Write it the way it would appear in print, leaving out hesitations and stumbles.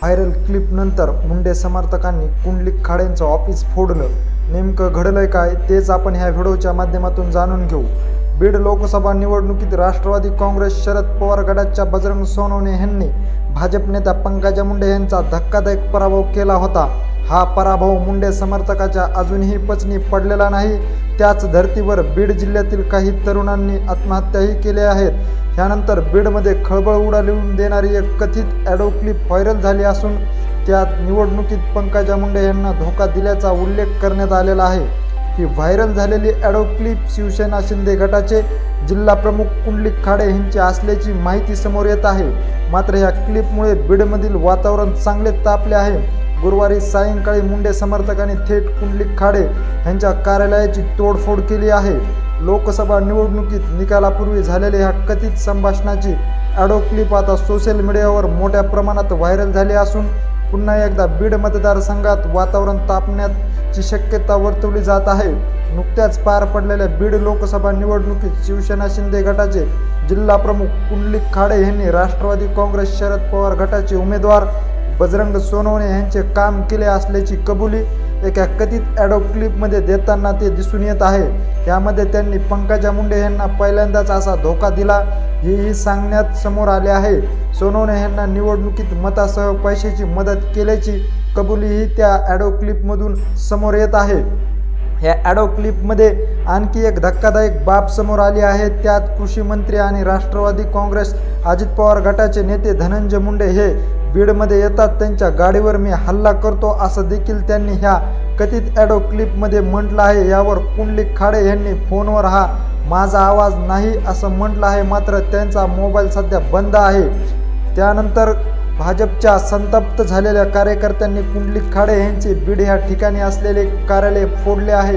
Viral clip नंतर मुंडे समर्थकांनी Kundalik खाडेंचं office फोडलं। नेमकं घडलंय काय तेच आपण ह्या व्हिडिओच्या माध्यमातून जाणून घेऊ। बीड लोकसभा निवडणुकीत राष्ट्रवादी काँग्रेस शरद पवार गटाच्या बजरंग सोनवणे यांनी भाजप नेत्या पंकजा मुंडे यांचा धक्कादायक पराभव केला होता। हा पराभव मुंडे समर्थकाच्या अजूनही पचनी पडलेला नाही। त्याच धर्तीवर बीड जिल्ह्यातील काही तरुणांनी आत्महत्याही केल्या आहेत। यानंतर बीडमध्ये खळबळ उडालून देणारी एक कथित ऑडिओ क्लिप व्हायरल झाली असून त्यात निवडणुकीत पंकजा मुंडे यांना धोका दिल्याचा उल्लेख करण्यात आलेला आहे। ही व्हायरल झालेली ऑडिओ क्लिप शिवसेना शिंदे गटाचे जिल्हा प्रमुख कुंडलिक खाडे यांची असल्याची माहिती समोर येत आहे। मात्र या क्लिपमुळे बीडमधील वातावरण चांगले तापले आहे। गुरुवारी सायंकाळी मुंडे समर्थकांनी थेट कुंडलिक खाडे यांच्या कार्यालयाची तोडफोड केली आहे। लोकसभा निवडणुकीत निकालापूर्वी झालेल्या ह्या कथित संभाषणाची ऑडिओ क्लिप आता सोशल मीडियावर मोठ्या प्रमाणात व्हायरल झाली असून पुन्हा एकदा बीड मतदारसंघात वातावरण तापण्याची शक्यता वर्तवली जात आहे। नुकत्याच पार पडलेल्या बीड लोकसभा निवडणुकीत शिवसेना शिंदे गटाचे जिल्हा प्रमुख कुंडलिक खाडे यांनी राष्ट्रवादी काँग्रेस शरद पवार गटाचे उमेदवार बजरंग सोनवणे यांचे काम केले असल्याची कबुली एका कथित ऑडिओ क्लिपमध्ये देताना ते दिसून येत आहे। यामध्ये त्यांनी पंकजा मुंडे यांना पहिल्यांदाच असा धोका दिला हेही सांगण्यात समोर आले आहे। सोनवणे यांना निवडणुकीत मतासह पैशाची मदत केल्याची कबुलीही त्या ऑडिओ क्लिपमधून समोर येत आहे। या ऑडिओ क्लिपमध्ये आणखी एक धक्कादायक बाब समोर आली आहे। त्यात कृषी मंत्री आणि राष्ट्रवादी काँग्रेस अजित पवार गटाचे नेते धनंजय मुंडे हे बीडमध्ये येतात त्यांच्या गाडीवर मी हल्ला करतो असं देखील त्यांनी ह्या कथित ऑडिओ क्लिपमध्ये म्हटलं आहे। यावर कुंडलिक खाडे यांनी फोनवर हा माझा आवाज नाही असं म्हटलं आहे। मात्र त्यांचा मोबाईल सध्या बंद आहे। त्यानंतर भाजपच्या संतप्त झालेल्या कार्यकर्त्यांनी कुंडलिक खाडे यांचे बीड ह्या ठिकाणी असलेले कार्यालय फोडले आहे।